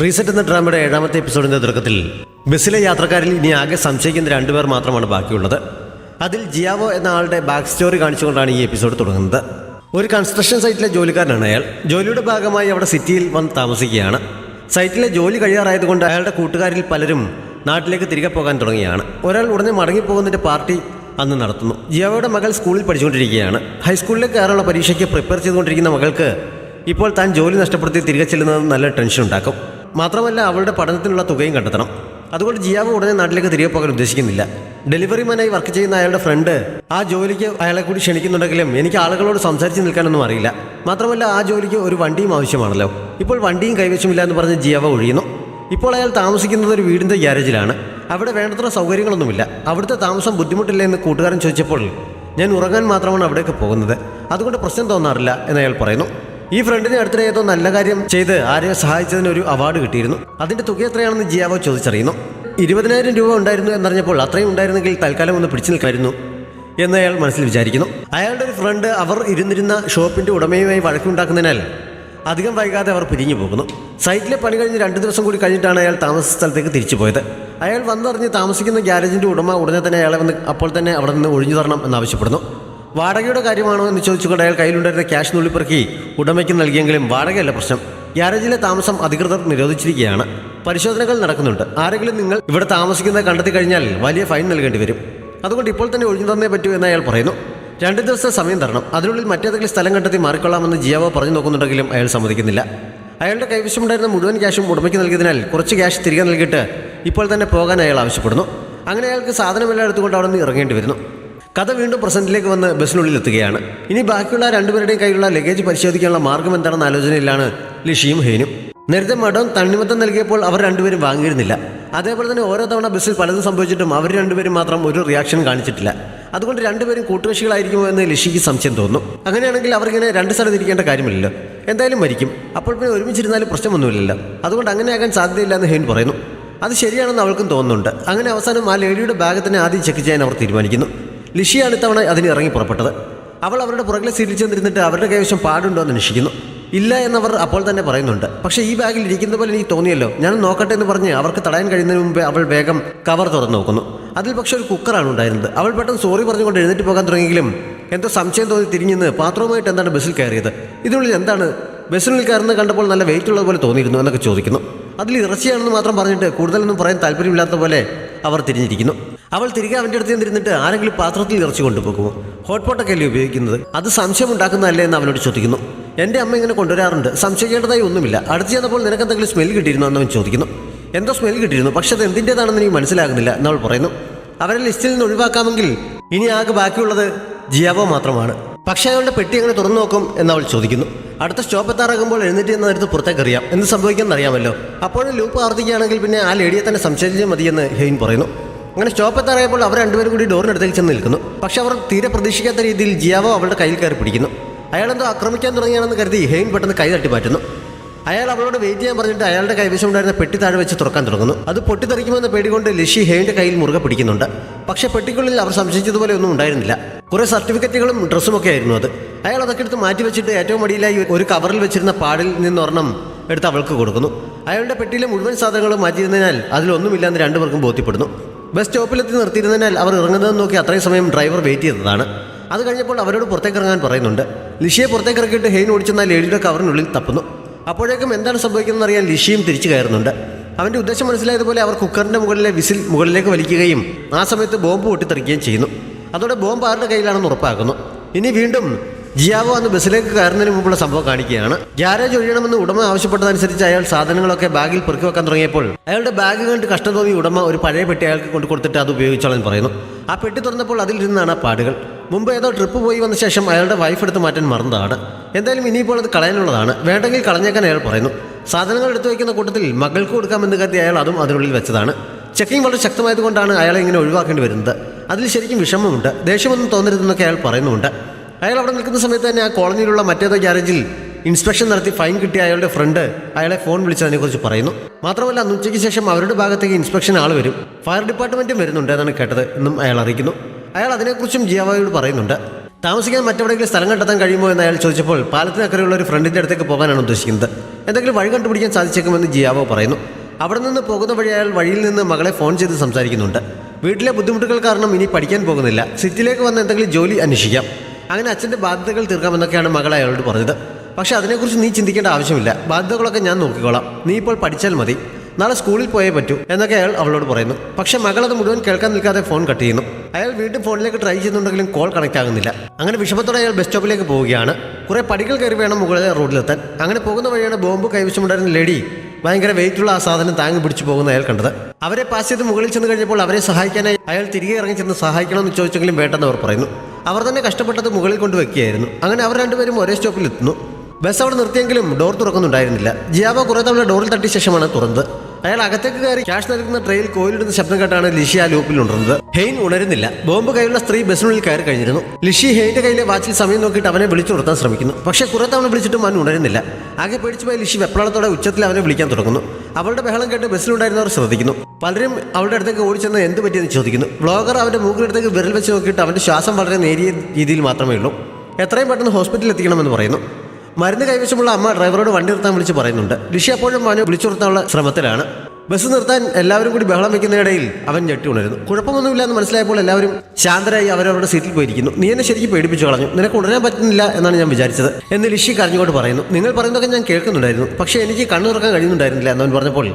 Reset എന്ന ഡ്രാമയുടെ 7ാമത്തെ എപ്പിസോഡിന്റെ തുടക്കത്തിൽ ബസ്സിലെ യാത്രക്കാരിൽ ഇനി ആകെ സംശയിക്കുന്ന 2 പേർ മാത്രമാണ് ബാക്കിയുള്ളത്. അതിൽ ജിയാവോ എന്ന ആളുടെ ബാക്ക് സ്റ്റോറി കാണിച്ചുകൊണ്ടാണ് ഈ എപ്പിസോഡ് തുടങ്ങുന്നത്. ഒരു കൺസ്ട്രക്ഷൻ സൈറ്റിലെ ജോലിക്കാരനാണ് അയാൾ. ജോലിയുടെ ഭാഗമായി അവിടെ സിറ്റിയിൽ വന്ന് താമസിക്കുകയാണ്. സൈറ്റിലെ ജോലി കഴിയാറായതുകൊണ്ട് അയാളുടെ കൂട്ടുകാരിൽ പലരും നാട്ടിലേക്ക് തിരികെ പോകാൻ തുടങ്ങിയാണ്. ഒരാൾ ഉടനെ മടങ്ങിപ്പോകുന്നതിൻ്റെ പാർട്ടി അന്ന് നടത്തുന്നു. ജിയാവോയുടെ മകൾ സ്കൂളിൽ പഠിച്ചുകൊണ്ടിരിക്കുകയാണ്. ഹൈസ്കൂളിലേക്ക് കയറാനുള്ള പരീക്ഷയ്ക്ക് പ്രിപ്പയർ ചെയ്തുകൊണ്ടിരിക്കുന്ന മകൾക്ക് ഇപ്പോൾ താൻ ജോലി നഷ്ടപ്പെടുത്തി തിരികെ ചെല്ലുന്നത് നല്ല ടെൻഷൻ ഉണ്ടാക്കും. മാത്രമല്ല അവളുടെ പഠനത്തിനുള്ള തുകയും കണ്ടെത്തണം. അതുകൊണ്ട് ജിയാവോ ഉടനെ നാട്ടിലേക്ക് തിരികെ പോകാൻ ഉദ്ദേശിക്കുന്നില്ല. ഡെലിവറി മാനായി വർക്ക് ചെയ്യുന്ന അയാളുടെ ഫ്രണ്ട് ആ ജോലിക്ക് അയാളെ കൂടി ക്ഷണിക്കുന്നുണ്ടെങ്കിലും എനിക്ക് ആളുകളോട് സംസാരിച്ച് നിൽക്കാനൊന്നും അറിയില്ല. മാത്രമല്ല ആ ജോലിക്ക് ഒരു വണ്ടിയും ആവശ്യമാണല്ലോ. ഇപ്പോൾ വണ്ടിയും കൈവശമില്ല എന്ന് പറഞ്ഞ് ജിയാവോ ഒഴിയുന്നു. ഇപ്പോൾ അയാൾ താമസിക്കുന്നത് ഒരു വീടിൻ്റെ ഗ്യാരേജിലാണ്. അവിടെ വേണ്ടത്ര സൗകര്യങ്ങളൊന്നുമില്ല. അവിടുത്തെ താമസം ബുദ്ധിമുട്ടില്ല എന്ന് കൂട്ടുകാരൻ ചോദിച്ചപ്പോൾ ഞാൻ ഉറങ്ങാൻ മാത്രമാണ് അവിടേക്ക് പോകുന്നത്, അതുകൊണ്ട് പ്രശ്നം തോന്നാറില്ല എന്ന് അയാൾ പറയുന്നു. ഈ ഫ്രണ്ടിനെ അടുത്തിടെ ഏതോ നല്ല കാര്യം ചെയ്ത് ആരെയോ സഹായിച്ചതിന് ഒരു അവാർഡ് കിട്ടിയിരുന്നു. അതിന്റെ തുക എത്രയാണെന്ന് ജിയാവോ ചോദിച്ചറിയുന്നു. 20,000 രൂപ ഉണ്ടായിരുന്നു എന്നറിഞ്ഞപ്പോൾ അത്രയും ഉണ്ടായിരുന്നെങ്കിൽ തൽക്കാലം ഒന്ന് പിടിച്ചു നിൽക്കായിരുന്നു എന്ന് അയാൾ മനസ്സിൽ വിചാരിക്കുന്നു. അയാളുടെ ഒരു ഫ്രണ്ട് അവർ ഇരുന്നിരുന്ന ഷോപ്പിന്റെ ഉടമയുമായി വഴക്കുണ്ടാക്കുന്നതിനാൽ അധികം വൈകാതെ അവർ പിരിഞ്ഞു പോകുന്നു. സൈറ്റിലെ പണി കഴിഞ്ഞ് 2 ദിവസം കൂടി കഴിഞ്ഞിട്ടാണ് അയാൾ താമസ സ്ഥലത്തേക്ക് തിരിച്ചു പോയത്. അയാൾ വന്നറിഞ്ഞ് താമസിക്കുന്ന ഗ്യാരേജിന്റെ ഉടമ ഉടനെ തന്നെ അയാളെ വന്ന് അപ്പോൾ തന്നെ അവിടെ നിന്ന് ഒഴിഞ്ഞു തരണം എന്നാവശ്യപ്പെടുന്നു. വാടകയുടെ കാര്യമാണോ എന്ന് ചോദിച്ചുകൊണ്ട് അയാൾ കയ്യിലുണ്ടായിരുന്ന ക്യാഷ് നുള്ളിപ്പെറുക്കി ഉടമയ്ക്ക് നൽകിയെങ്കിലും വാടകയല്ല പ്രശ്നം. ഗ്യാരേജിലെ താമസം അധികൃതർ നിരോധിച്ചിരിക്കുകയാണ്. പരിശോധനകൾ നടക്കുന്നുണ്ട്. ആരെങ്കിലും നിങ്ങൾ ഇവിടെ താമസിക്കുന്നത് കണ്ടെത്തി കഴിഞ്ഞാൽ വലിയ ഫൈൻ നൽകേണ്ടി വരും. അതുകൊണ്ട് ഇപ്പോൾ തന്നെ ഒഴിഞ്ഞു തന്നേ പറ്റൂ എന്ന് അയാൾ പറയുന്നു. 2 ദിവസത്തെ സമയം തരണം. അതിനുള്ളിൽ മറ്റേതെങ്കിലും സ്ഥലം കണ്ടെത്തി മാറിക്കൊള്ളാമെന്ന് ജിയാവോ പറഞ്ഞു നോക്കുന്നുണ്ടെങ്കിലും അയാൾ സമ്മതിക്കുന്നില്ല. അയാളുടെ കൈവശമുണ്ടായിരുന്ന മുഴുവൻ ക്യാഷും ഉടമയ്ക്ക് നൽകിയതിനാൽ കുറച്ച് ക്യാഷ് തിരികെ നൽകിയിട്ട് ഇപ്പോൾ തന്നെ പോകാൻ അയാൾ ആവശ്യപ്പെടുന്നു. അങ്ങനെ അയാൾക്ക് സാധനമെല്ലാം എടുത്തുകൊണ്ട് അവിടെ നിന്ന് ഇറങ്ങേണ്ടി വരുന്നു. കഥ വീണ്ടും പ്രസന്റിലേക്ക് വന്ന് ബസ്സിനുള്ളിൽ എത്തുകയാണ്. ഇനി ബാക്കിയുള്ള 2 പേരുടെയും കയ്യിലുള്ള ലഗേജ് പരിശോധിക്കാനുള്ള മാർഗം എന്താണെന്ന ആലോചനയിലാണ് ലിഷിയും ഹെയ്നും. നേരത്തെ മഡോൺ തണ്ണിമത്തം നൽകിയപ്പോൾ അവർ 2 പേരും വാങ്ങിയിരുന്നില്ല. അതേപോലെ തന്നെ ഓരോ തവണ ബസ്സിൽ പലതും സംഭവിച്ചിട്ടും അവർ 2 പേരും മാത്രം ഒരു റിയാക്ഷൻ കാണിച്ചിട്ടില്ല. അതുകൊണ്ട് 2 പേരും കൂട്ടുകക്ഷികളായിരിക്കുമോ എന്ന് ലിഷിക്ക് സംശയം തോന്നുന്നു. അങ്ങനെയാണെങ്കിൽ അവരിങ്ങനെ 2 സ്ഥലത്ത് ഇരിക്കേണ്ട കാര്യമില്ലല്ലോ, എന്തായാലും മരിക്കും. അപ്പോൾ പിന്നെ ഒരുമിച്ചിരുന്നാലും പ്രശ്നമൊന്നുമില്ലല്ലോ. അതുകൊണ്ട് അങ്ങനെയാകാൻ സാധ്യതയില്ല എന്ന് ഹെയ്ൻ പറയുന്നു. അത് ശരിയാണെന്ന് അവൾക്കും തോന്നുന്നുണ്ട്. അങ്ങനെ അവസാനം ആ ലേഡിയുടെ ബാഗ് തന്നെ ആദ്യം ചെക്ക് ചെയ്യാൻ അവർ തീരുമാനിക്കുന്നു. ലിഷിയാണ് ഇത്തവണ അതിന് ഇറങ്ങി പുറപ്പെട്ടത്. അവൾ അവരുടെ പുറകിലെ സീറ്റിൽ ചെന്നിരുന്നിട്ട് അവരുടെ കൈവശം പാടുണ്ടോ എന്ന് അന്വേഷിക്കുന്നു. ഇല്ല എന്നവർ അപ്പോൾ തന്നെ പറയുന്നുണ്ട്. പക്ഷേ ഈ ബാഗിൽ ഇരിക്കുന്ന പോലെ എനിക്ക് തോന്നിയല്ലോ, ഞാൻ നോക്കട്ടെ എന്ന് പറഞ്ഞ് അവർക്ക് തടയാൻ കഴിയുന്നതിന് മുമ്പേ അവൾ വേഗം കവർ തുറന്നു നോക്കുന്നു. അതിൽ പക്ഷേ ഒരു കുക്കറാണ് ഉണ്ടായിരുന്നത്. അവൾ പെട്ടെന്ന് സോറി പറഞ്ഞുകൊണ്ട് എഴുന്നേറ്റ് പോകാൻ തുടങ്ങിയെങ്കിലും എന്തോ സംശയം തോന്നി തിരിഞ്ഞെന്ന് പാത്രവുമായിട്ട് എന്താണ് ബസ്സിൽ കയറിയത്, ഇതിനുള്ളിൽ എന്താണ്, ബസ്സിനുള്ളിൽ കയറുന്നത് കണ്ടപ്പോൾ നല്ല വെയിറ്റ് ഉള്ളത് പോലെ തോന്നിയിരുന്നു എന്നൊക്കെ ചോദിക്കുന്നു. അതിൽ ഇറച്ചിയാണെന്ന് മാത്രം പറഞ്ഞിട്ട് കൂടുതലൊന്നും പറയാൻ താല്പര്യമില്ലാത്ത പോലെ അവർ തിരിഞ്ഞിരിക്കുന്നു. അവൾ തിരികെ അവൻ്റെ അടുത്ത് നിന്നിരുന്നിട്ട് ആരെങ്കിലും പാത്രത്തിൽ ഇറച്ചി കൊണ്ടുപോകുമോ, ഹോട്ട്പോട്ടൊക്കെ അല്ലേ ഉപയോഗിക്കുന്നത്, അത് സംശയം ഉണ്ടാക്കുന്നതല്ലേ എന്ന് അവനോട് ചോദിക്കുന്നു. എൻ്റെ അമ്മ ഇങ്ങനെ കൊണ്ടുവരാറുണ്ട്, സംശയിക്കേണ്ടതായി ഒന്നുമില്ല. അടുത്ത് ചെന്നപ്പോൾ നിനക്ക് എന്തെങ്കിലും സ്മെല്ല് കിട്ടിയിരുന്നോ എന്നവൻ ചോദിക്കുന്നു. എന്തോ സ്മെല്ല് കിട്ടിയിരുന്നു, പക്ഷെ അത് എന്തിൻ്റെതാണെന്ന് എനിക്ക് മനസ്സിലാകുന്നില്ല എന്നവൾ പറയുന്നു. അവരെ ലിസ്റ്റിൽ നിന്ന് ഒഴിവാക്കാമെങ്കിൽ ഇനി ആകെ ബാക്കിയുള്ളത് ജിയാവോ മാത്രമാണ്. പക്ഷേ അയാളുടെ പെട്ടി എങ്ങനെ തുറന്നു നോക്കും എന്നവൾ ചോദിക്കുന്നു. അടുത്ത സ്റ്റോപ്പ് എത്താറാകുമ്പോൾ എഴുന്നേറ്റ് എന്ന നേരത്ത് പുറത്തേക്ക് അറിയാം, എന്ത് സംഭവിക്കുമെന്ന് അറിയാമല്ലോ. അപ്പോഴും ലൂപ്പ് ആവർത്തിക്കുകയാണെങ്കിൽ പിന്നെ ആ ലേഡിയെ തന്നെ സംശയിച്ചാൽ മതിയെന്ന് ഹെയ്ൻ പറയുന്നു. അങ്ങനെ സ്റ്റോപ്പ് എത്താറായപ്പോൾ അവർ 2 പേരും കൂടി ഡോറിനടുത്തേക്ക് ചെന്ന് നിൽക്കുന്നു. പക്ഷെ അവർ തീരെ പ്രതീക്ഷിക്കാത്ത രീതിയിൽ ജിയാവോ അവളുടെ കയ്യിൽ കയറി പിടിക്കുന്നു. അയാളെന്തോ ആക്രമിക്കാൻ തുടങ്ങിയാണെന്ന് കരുതി ഹെയ്ൻ പെട്ടെന്ന് കൈ തട്ടി മാറ്റുന്നു. അയാൾ അവളോട് വെയിറ്റ് ചെയ്യാൻ പറഞ്ഞിട്ട് അയാളുടെ കൈവശം ഉണ്ടായിരുന്ന പെട്ടി താഴെ വെച്ച് തുറക്കാൻ തുടങ്ങുന്നു. അത് പൊട്ടിത്തെറിക്കുമെന്ന പേടികൊണ്ട് ലിഷി ഹെയ്ൻ്റെ കയ്യിൽ മുറുകെ പിടിക്കുന്നുണ്ട്. പക്ഷേ പെട്ടിക്കുള്ളിൽ അവർ സംശയിച്ചതുപോലെ ഒന്നും ഉണ്ടായിരുന്നില്ല. കുറേ സർട്ടിഫിക്കറ്റുകളും ഡ്രസ്സും ഒക്കെ ആയിരുന്നു അത്. അയാൾ അതൊക്കെ എടുത്ത് മാറ്റി വെച്ചിട്ട് ഏറ്റവും അടിയിലായി ഒരു കവറിൽ വെച്ചിരുന്ന പാടിൽ നിന്നൊരെണ്ണം എടുത്ത് അവൾക്ക് കൊടുക്കുന്നു. അയാളുടെ പെട്ടിയിലെ മുഴുവൻ സാധനങ്ങളും മാറ്റിയിരുന്നതിനാൽ അതിലൊന്നുമില്ലാന്ന് 2 പേർക്കും ബോധ്യപ്പെടുന്നു. ബസ് സ്റ്റോപ്പിലെത്തി നിർത്തിയിരുന്നതിനാൽ അവർ ഇറങ്ങുന്നതെന്ന് നോക്കി അത്രയും സമയം ഡ്രൈവർ വെയിറ്റ് ചെയ്തതാണ്. അത് കഴിഞ്ഞപ്പോൾ അവരോട് പുറത്തേക്ക് ഇറങ്ങാൻ പറയുന്നുണ്ട്. ലിഷിയെ പുറത്തേക്ക് ഇറക്കിയിട്ട് ഹെയ്ൻ ഓടിച്ചെന്നാൽ ലേഡിയുടെ കവറിനുള്ളിൽ തപ്പുന്നു. അപ്പോഴേക്കും എന്താണ് സംഭവിക്കുന്നതെന്ന് അറിയാൻ ലിഷിയും തിരിച്ചു കയറുന്നുണ്ട്. അവൻ്റെ ഉദ്ദേശം മനസ്സിലായതുപോലെ അവർ കുക്കറിൻ്റെ മുകളിലെ വിസിൽ മുകളിലേക്ക് വലിക്കുകയും ആ സമയത്ത് ബോംബ് പൊട്ടിത്തെറിക്കുകയും ചെയ്യുന്നു. അതോടെ ബോംബ് ആരുടെ കയ്യിലാണെന്ന് ഉറപ്പാക്കുന്നു. ഇനി വീണ്ടും ജിയാവോ അന്ന് ബസ്സിലേക്ക് കയറുന്നതിന് മുമ്പുള്ള സംഭവം കാണിക്കുകയാണ്. ഗ്യാരേജ് ഒഴിയണമെന്ന് ഉടമ ആവശ്യപ്പെട്ടതനുസരിച്ച് അയാൾ സാധനങ്ങളൊക്കെ ബാഗിൽ പെറുക്കി വെക്കാൻ തുടങ്ങിയപ്പോൾ അയാളുടെ ബാഗ് കണ്ട് കഷ്ടം തോന്നി ഉടമ ഒരു പഴയ പെട്ടി അയാൾക്ക് കൊണ്ടു കൊടുത്തിട്ട് അത് ഉപയോഗിച്ചോളാൻ പറയുന്നു. ആ പെട്ടി തുറന്നപ്പോൾ അതിൽ നിന്നാണ് പാടുകൾ. മുമ്പ് ഏതോ ട്രിപ്പ് പോയി വന്ന ശേഷം അയാളുടെ വൈഫ് എടുത്ത് മാറ്റാൻ മറന്നതാണ്. എന്തായാലും ഇനിയിപ്പോൾ അത് കളയാനുള്ളതാണ്, വേണ്ടെങ്കിൽ കളഞ്ഞേക്കാൻ അയാൾ പറയുന്നു. സാധനങ്ങൾ എടുത്തു വയ്ക്കുന്ന കൂട്ടത്തിൽ മകൾക്ക് കൊടുക്കാമെന്ന് കരുതി അയാൾ അതും അതിനുള്ളിൽ വെച്ചതാണ്. ചെക്കിംഗ് വളരെ ശക്തമായതുകൊണ്ടാണ് അയാളെ ഇങ്ങനെ ഒഴിവാക്കേണ്ടി വരുന്നത്. അതിൽ ശരിക്കും വിഷമമുണ്ട്, ദേഷ്യമൊന്നും തോന്നരുതെന്നൊക്കെ അയാൾ പറയുന്നുമുണ്ട്. അയാൾ അവിടെ നിൽക്കുന്ന സമയത്ത് തന്നെ ആ കോളനിയിലുള്ള മറ്റേതോ ഗ്യാരേജിൽ ഇൻസ്പെക്ഷൻ നടത്തി ഫൈൻ കിട്ടിയ അയാളുടെ ഫ്രണ്ട് അയാളെ ഫോൺ വിളിച്ചതിനെക്കുറിച്ച് പറയുന്നു. മാത്രമല്ല അന്ന് ഉച്ചയ്ക്ക് ശേഷം അവരുടെ ഭാഗത്തേക്ക് ഇൻസ്പെക്ഷൻ ആൾ വരും, ഫയർ ഡിപ്പാർട്ട്മെൻറ്റും വരുന്നുണ്ട് എന്നാണ് കേട്ടത് എന്നും അയാൾ അറിയിക്കുന്നു. അയാൾ അതിനെക്കുറിച്ചും ജിയാവോയോട് പറയുന്നുണ്ട്. താമസിക്കാൻ മറ്റെവിടെയെങ്കിലും സ്ഥലം കണ്ടെത്താൻ കഴിയുമോ എന്ന് അയാൾ ചോദിച്ചപ്പോൾ പാലത്തിനക്കരെയുള്ള ഒരു ഫ്രണ്ടിൻ്റെ അടുത്തേക്ക് പോകാനാണ് ഉദ്ദേശിക്കുന്നത്. എന്തെങ്കിലും വഴി കണ്ടുപിടിക്കാൻ സാധിച്ചേക്കുമെന്ന് ജിയാവോ പറയുന്നു. അവിടെ നിന്ന് പോകുന്ന വഴി അയാൾ വഴിയിൽ നിന്ന് മകളെ ഫോൺ ചെയ്ത് സംസാരിക്കുന്നുണ്ട്. വീട്ടിലെ ബുദ്ധിമുട്ടുകൾ കാരണം ഇനി പഠിക്കാൻ പോകുന്നില്ല, സിറ്റിയിലേക്ക് വന്ന് എന്തെങ്കിലും ജോലി അന്വേഷിക്കാം, അങ്ങനെ അച്ഛൻ്റെ ബാധ്യതകൾ തീർക്കാമെന്നൊക്കെയാണ് മകൾ അയാളോട് പറഞ്ഞത്. പക്ഷേ അതിനെക്കുറിച്ച് നീ ചിന്തിക്കേണ്ട ആവശ്യമില്ല, ബാധ്യതകളൊക്കെ ഞാൻ നോക്കിക്കോളാം, നീ ഇപ്പോൾ പഠിച്ചാൽ മതി, നാളെ സ്കൂളിൽ പോയേ പറ്റൂ എന്നൊക്കെ അയാൾ അവളോട് പറയുന്നു. പക്ഷേ മകളത് മുഴുവൻ കേൾക്കാൻ നിൽക്കാതെ ഫോൺ കട്ട് ചെയ്യുന്നു. അയാൾ വീണ്ടും ഫോണിലേക്ക് ട്രൈ ചെയ്യുന്നുണ്ടെങ്കിലും കോൾ കണക്ട് ആകുന്നില്ല. അങ്ങനെ വിഷമത്തോടെ അയാൾ ബസ് സ്റ്റോപ്പിലേക്ക് പോവുകയാണ്. കുറേ പടികൾ കയറി വേണം മുകളിലെ റോഡിലെത്താൻ. അങ്ങനെ പോകുന്ന വഴിയാണ് ബോംബ് കൈവശമുണ്ടായിരുന്ന ലേഡി ഭയങ്കര വെയിറ്റുള്ള ആ സാധനം താങ്ങി പിടിച്ചു പോകുന്ന അയാൾ കണ്ടത്. അവരെ പാസ് ചെയ്ത് മുകളിൽ ചെന്ന് കഴിഞ്ഞപ്പോൾ അവരെ സഹായിക്കാനായി അയാൾ തിരികെ ഇറങ്ങി ചെന്ന് സഹായിക്കണമെന്ന് ചോദിച്ചെങ്കിലും വേണ്ടെന്ന് അവർ പറയുന്നു. അവർ തന്നെ കഷ്ടപ്പെട്ടത് മുകളിൽ കൊണ്ട് വെക്കുകയായിരുന്നു. അങ്ങനെ അവർ രണ്ടുപേരും ഒരേ സ്റ്റോപ്പിൽ എത്തുന്നു. ബസ് അവിടെ നിർത്തിയെങ്കിലും ഡോർ തുറക്കുന്നുണ്ടായിരുന്നില്ല. ജിയാവോ കുറേ തവണ ഡോറിൽ തട്ടിയ ശേഷമാണ് തുറന്നത്. അയാൾ അകത്തേക്ക് കയറി ക്യാഷ് നൽകുന്ന ട്രെയിൽ കോയിലിടുന്ന ശബ്ദം കേട്ടാണ് ലിഷി ആ ലൂപ്പിൽ ഉണർന്നത്. ഹെയ്ൻ ഉണരുന്നില്ല. ബോംബ് കയ്യിലുള്ള സ്ത്രീ ബസ്സിനുള്ളിൽ കയറി കഴിഞ്ഞിരുന്നു. ലിഷി ഹെയ്ന്റെ കയ്യിലെ വാച്ചിൽ സമയം നോക്കിയിട്ട് അവനെ വിളിച്ചു നിർത്താൻ ശ്രമിക്കുന്നു. പക്ഷേ കുറേ തവണ വിളിച്ചിട്ടും അവൻ ഉണരുന്നില്ല. ആകെ പേടിച്ചുപോയി ലിഷി വെപ്രാളത്തോടെ ഉച്ചത്തിൽ അവനെ വിളിക്കാൻ തുടങ്ങുന്നു. അവളുടെ ബഹളം കേട്ട് ബസ്സിലുണ്ടായിരുന്നവർ ശ്രദ്ധിക്കുന്നു. പലരും അവളുടെ അടുത്തേക്ക് ഓടിച്ചെന്ന് എന്ത് പറ്റിയെന്ന് ചോദിക്കുന്നു. വ്ളോഗർ അവന്റെ മൂക്കിനടുത്തേക്ക് വിരൽ വെച്ച് നോക്കിയിട്ട് അവന്റെ ശ്വാസം വളരെ നേരിയ രീതിയിൽ മാത്രമേ ഉള്ളൂ. എത്രയും പെട്ടെന്ന് ഹോസ്പിറ്റലിൽ എത്തിക്കണമെന്ന് പറയുന്നു. മരുന്ന് കൈവശമുള്ള അമ്മ ഡ്രൈവറോട് വണ്ടി നിർത്താൻ വിളിച്ച് പറയുന്നുണ്ട്. ലിഷി അപ്പോഴും അവനെ വിളിച്ചു നിർത്താനുള്ള ശ്രമത്തിലാണ്. ബസ് നിർത്താൻ എല്ലാവരും കൂടി ബഹളം വയ്ക്കുന്നതിനിടയിൽ അവൻ ഞെട്ടി ഉണരുന്നു. കുഴപ്പമൊന്നുമില്ല എന്ന് മനസ്സിലായപ്പോൾ എല്ലാവരും ശാന്തരായി അവരവരുടെ സീറ്റിൽ പോയിരിക്കുന്നു. നീ എന്നെ ശരിക്കും പേടിപ്പിച്ചു കളഞ്ഞു, നിനക്ക് ഉണരാൻ പറ്റുന്നില്ല എന്നാണ് ഞാൻ വിചാരിച്ചത് എന്ന് ലിഷി കരഞ്ഞുകൊണ്ട് പറയുന്നു. നിങ്ങൾ പറയുന്നതൊക്കെ ഞാൻ കേൾക്കുന്നുണ്ടായിരുന്നു, പക്ഷേ എനിക്ക് കണ്ണു തുറക്കാൻ കഴിയുന്നുണ്ടായിരുന്നില്ല എന്നവൻ പറഞ്ഞപ്പോൾ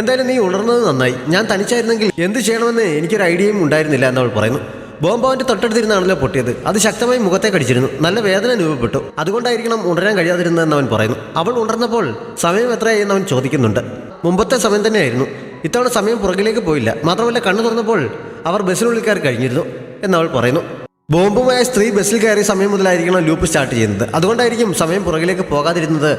എന്തായാലും നീ ഉണർന്നത് നന്നായി, ഞാൻ തനിച്ചായിരുന്നെങ്കിൽ എന്ത് ചെയ്യണമെന്ന് എനിക്കൊരു ഐഡിയയും ഉണ്ടായിരുന്നില്ല എന്നവൾ പറയുന്നു. ബോംബ് അവൻ്റെ തൊട്ടടുത്തിരുന്നാണല്ലോ പൊട്ടിയത്. അത് ശക്തമായി മുഖത്തെ കടിച്ചിരുന്നു. നല്ല വേദന അനുഭവപ്പെട്ടു, അതുകൊണ്ടായിരിക്കണം ഉണരാൻ കഴിയാതിരുന്നതെന്ന് അവൻ പറയുന്നു. അവൾ ഉണർന്നപ്പോൾ സമയം എത്രയായി എന്ന് അവൻ ചോദിക്കുന്നുണ്ട്. മുമ്പത്തെ സമയം തന്നെയായിരുന്നു, ഇത്തവണ സമയം പുറകിലേക്ക് പോയില്ല, മാത്രമല്ല കണ്ണു തുറന്നപ്പോൾ അവർ ബസ്സിനുള്ളിൽ കയറി കഴിഞ്ഞിരുന്നു എന്നവൾ പറയുന്നു. ബോംബുമായ സ്ത്രീ ബസ്സിൽ കയറിയ സമയം മുതലായിരിക്കണം ലൂപ്പ് സ്റ്റാർട്ട് ചെയ്യുന്നത്, അതുകൊണ്ടായിരിക്കും സമയം പുറകിലേക്ക് പോകാതിരുന്നത്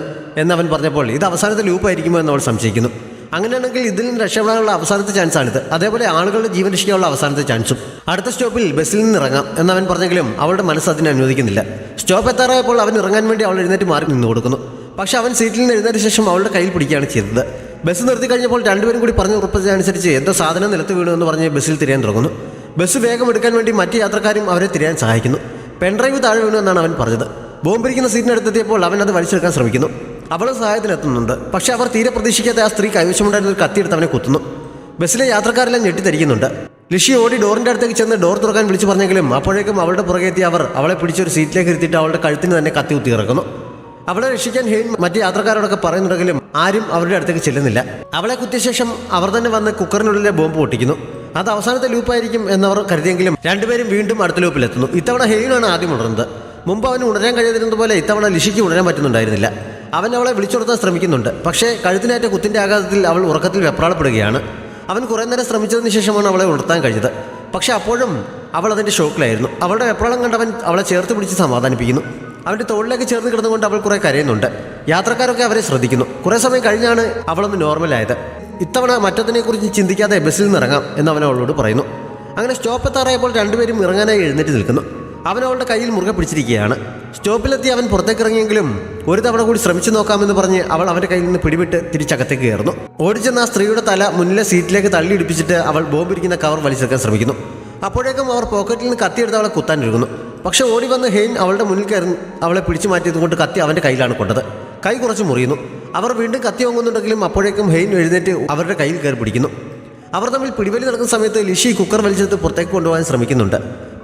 എന്നവൻ പറഞ്ഞപ്പോൾ ഇത് അവസാനത്തെ ലൂപ്പായിരിക്കുമോ എന്നവൾ സംശയിക്കുന്നു. അങ്ങനെയാണെങ്കിൽ ഇതിൽ നിന്ന് രക്ഷപ്പെടാനുള്ള അവസാനത്തെ ചാൻസാണിത്, അതേപോലെ ആളുകളുടെ ജീവൻ രക്ഷിക്കാനുള്ള അവസാനത്തെ ചാൻസും. അടുത്ത സ്റ്റോപ്പിൽ ബസ്സിൽ നിന്ന് ഇറങ്ങാം എന്നവൻ പറഞ്ഞെങ്കിലും അവളുടെ മനസ്സ് അതിനെ അനുവദിക്കുന്നില്ല. സ്റ്റോപ്പ് എത്താറായപ്പോൾ അവൻ ഇറങ്ങാൻ വേണ്ടി അവൾ എഴുന്നേറ്റ് മാറി നിന്ന് കൊടുക്കുന്നു. പക്ഷെ അവൻ സീറ്റിൽ നിന്ന് എഴുന്നേറ്റ ശേഷം അവളുടെ കയ്യിൽ പിടിക്കുകയാണ് ചെയ്തത്. ബസ് നിർത്തി കഴിഞ്ഞപ്പോൾ രണ്ടുപേരും കൂടി പറഞ്ഞ് ഉറപ്പിച്ചതനുസരിച്ച് എന്തോ സാധനം നിലത്ത് വീണു എന്ന് പറഞ്ഞ് ബസ്സിൽ തിരിയാൻ തുടങ്ങുന്നു. ബസ് വേഗം എടുക്കാൻ വേണ്ടി മറ്റ് യാത്രക്കാരും അവരെ തിരിയാൻ സഹായിക്കുന്നു. പെൺഡ്രൈവ് താഴെ വീണു എന്നാണ് അവൻ പറഞ്ഞത്. ബോംബിരിക്കുന്ന സീറ്റിനടുത്തെത്തിയപ്പോൾ അവൻ അത് വലിച്ചെടുക്കാൻ ശ്രമിക്കുന്നു. അവൾ സഹായത്തിനെത്തുന്നുണ്ട്. പക്ഷെ അവർ തീരെ പ്രതീക്ഷിക്കാത്ത ആ സ്ത്രീ കൈവശമുണ്ടായിരുന്ന ഒരു കത്തിയെടുത്ത് അവനെ കുത്തുന്നു. ബസ്സിലെ യാത്രക്കാരെല്ലാം ഞെട്ടിത്തരിക്കുന്നുണ്ട്. ലിഷി ഓടി ഡോറിൻ്റെ അടുത്തേക്ക് ചെന്ന് ഡോർ തുറക്കാൻ വിളിച്ചു പറഞ്ഞെങ്കിലും അപ്പോഴേക്കും അവളുടെ പുറകെ എത്തി അവർ അവളെ പിടിച്ചൊരു സീറ്റിലേക്ക് ഇരുത്തിയിട്ട് അവളുടെ കഴുത്തിന് തന്നെ കത്തി കുത്തി ഇറക്കുന്നു. അവളെ രക്ഷിക്കാൻ ഹെയ്ൻ മറ്റ് യാത്രക്കാരോടൊക്കെ പറയുന്നുണ്ടെങ്കിലും ആരും അവരുടെ അടുത്തേക്ക് ചെല്ലുന്നില്ല. അവളെ കുത്തിയ ശേഷം അവർ തന്നെ വന്ന് കുക്കറിനുള്ളിലെ ബോംബ് പൊട്ടിക്കുന്നു. അത് അവസാനത്തെ ലൂപ്പായിരിക്കും എന്നവർ കരുതിയെങ്കിലും രണ്ടുപേരും വീണ്ടും അടുത്ത ലൂപ്പിലെത്തുന്നു. ഇത്തവണ ഹെയ്നാണ് ആദ്യം ഉണർന്നത്. മുമ്പ് അവന് ഉണരാൻ കഴിയാതിരുന്നതുപോലെ ഇത്തവണ ലിഷിക്ക് ഉണരാൻ പറ്റുന്നുണ്ടായിരുന്നില്ല. അവൻ അവളെ വിളിച്ചുണർത്താൻ ശ്രമിക്കുന്നുണ്ട്. പക്ഷേ കഴുത്തിനേറ്റ കുത്തിൻ്റെ ആഘാതത്തിൽ അവൾ ഉറക്കത്തിൽ വെപ്രാളപ്പെടുകയാണ്. അവൻ കുറേ നേരം ശ്രമിച്ചതിന് ശേഷമാണ് അവളെ ഉണർത്താൻ കഴിഞ്ഞത്. പക്ഷേ അപ്പോഴും അവൾ അതിൻ്റെ ഷോക്കിലായിരുന്നു. അവളുടെ വെപ്രാളം കണ്ടവൻ അവളെ ചേർത്ത് പിടിച്ച് സമാധാനിപ്പിക്കുന്നു. അവൻ്റെ തോളിലേക്ക് ചേർന്ന് കിടന്നുകൊണ്ട് അവൾ കുറേ കരയുന്നുണ്ട്. യാത്രക്കാരൊക്കെ അവരെ ശ്രദ്ധിക്കുന്നു. കുറേ സമയം കഴിഞ്ഞാണ് അവളൊന്ന് നോർമലായത്. ഇത്തവണ മറ്റതിനെക്കുറിച്ച് ചിന്തിക്കാതെ ബസ്സിൽ നിന്ന് ഇറങ്ങാം എന്ന് അവൻ അവളോട് പറയുന്നു. അങ്ങനെ സ്റ്റോപ്പ് എത്താറായപ്പോൾ രണ്ടുപേരും ഇറങ്ങാനായി എഴുന്നേറ്റ് നിൽക്കുന്നു. അവൻ അവളുടെ കയ്യിൽ മുറുകെ പിടിച്ചിരിക്കുകയാണ്. സ്റ്റോപ്പിലെത്തി അവൻ പുറത്തേക്ക് ഇറങ്ങിയെങ്കിലും ഒരു തവണ കൂടി ശ്രമിച്ചു നോക്കാമെന്ന് പറഞ്ഞ് അവൾ അവൻ്റെ കയ്യിൽ നിന്ന് പിടിവിട്ട് തിരിച്ചകത്തേക്ക് കയറുന്നു. ഓടിച്ചെന്ന് ആ സ്ത്രീയുടെ തല മുന്നിലെ സീറ്റിലേക്ക് തള്ളി ഇടിപ്പിച്ചിട്ട് അവൾ ബോംബിരിക്കുന്ന കവർ വലിച്ചെടുക്കാൻ ശ്രമിക്കുന്നു. അപ്പോഴേക്കും അവർ പോക്കറ്റിൽ നിന്ന് കത്തിയെടുത്ത് അവളെ കുത്താൻ ഒരുങ്ങുന്നു. പക്ഷെ ഓടി വന്ന് ഹെയ്ൻ അവളുടെ മുന്നിൽ കയറി അവളെ പിടിച്ചു മാറ്റിയതുകൊണ്ട് കത്തി അവൻ്റെ കയ്യിലാണ് കൊണ്ടത്. കൈ കുറച്ച് മുറിയുന്നു. അവർ വീണ്ടും കത്തി വാങ്ങുന്നുണ്ടെങ്കിലും അപ്പോഴേക്കും ഹെയ്ൻ എഴുന്നേറ്റ് അവരുടെ കയ്യിൽ കയറി പിടിക്കുന്നു. അവർ തമ്മിൽ പിടിവലി നടക്കുന്ന സമയത്ത് ലിഷി കുക്കർ വലിച്ചെടുത്ത് പുറത്തേക്ക് കൊണ്ടുപോകാൻ ശ്രമിക്കുന്നുണ്ട്.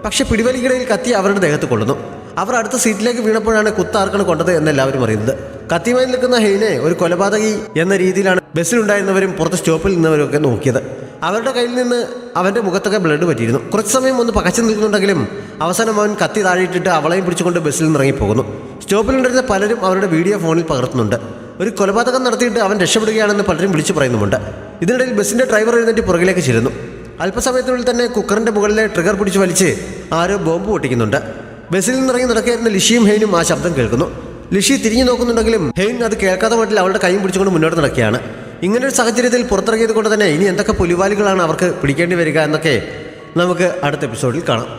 പക്ഷെ പിടിവലിക്കിടയിൽ കത്തി അവരുടെ ദേഹത്ത് കൊള്ളുന്നു. അവർ അടുത്ത സീറ്റിലേക്ക് വീണപ്പോഴാണ് കുത്താർക്കാണ് കൊണ്ടത് എന്നെല്ലാവരും അറിയുന്നത്. കത്തിയുമായി നിൽക്കുന്ന ഹെയ്നെ ഒരു കൊലപാതകി എന്ന രീതിയിലാണ് ബസ്സിലുണ്ടായിരുന്നവരും പുറത്ത് സ്റ്റോപ്പിൽ നിന്നവരും ഒക്കെ നോക്കിയത്. അവരുടെ കയ്യിൽ നിന്ന് അവൻ്റെ മുഖത്തൊക്കെ ബ്ലഡ് പറ്റിയിരുന്നു. കുറച്ച് സമയം ഒന്ന് പകച്ചു നിൽക്കുന്നുണ്ടെങ്കിലും അവസാനം അവൻ കത്തി താഴെയിട്ടിട്ട് അവളെയും പിടിച്ചുകൊണ്ട് ബസ്സിൽ നിന്ന് ഇറങ്ങിപ്പോകുന്നു. സ്റ്റോപ്പിലുണ്ടായിരുന്ന പലരും അവരുടെ വീഡിയോ ഫോണിൽ പകർത്തുന്നുണ്ട്. ഒരു കൊലപാതകം നടത്തിയിട്ട് അവൻ രക്ഷപ്പെടുകയാണെന്ന് പലരും വിളിച്ചു പറയുന്നുമുണ്ട്. ഇതിനിടയിൽ ബസ്സിൻ്റെ ഡ്രൈവർ എഴുന്നേറ്റ് പുറകിലേക്ക് ചെല്ലുന്നു. അല്പസമയത്തിനുള്ളിൽ തന്നെ കുക്കറിൻ്റെ മുകളിലെ ട്രിഗർ പിടിച്ച് വലിച്ച് ആരോ ബോംബ് പൊട്ടിക്കുന്നുണ്ട്. ബസ്സിൽ നിന്നിറങ്ങി നടക്കുകയായിരുന്ന ലിഷിയും ഹെയ്നും ആ ശബ്ദം കേൾക്കുന്നു. ലിഷി തിരിഞ്ഞു നോക്കുന്നുണ്ടെങ്കിലും ഹെയ്ൻ അത് കേൾക്കാത്ത മട്ടിൽ അവളുടെ കൈയും പിടിച്ചുകൊണ്ട് മുന്നോട്ട് നടക്കുകയാണ്. ഇങ്ങനൊരു സാഹചര്യത്തിൽ പുറത്തിറങ്ങിയത് കൊണ്ട് തന്നെ ഇനി എന്തൊക്കെ പുലിവാലികളാണ് അവർക്ക് പിടിക്കേണ്ടി വരിക എന്നൊക്കെ നമുക്ക് അടുത്ത എപ്പിസോഡിൽ കാണാം.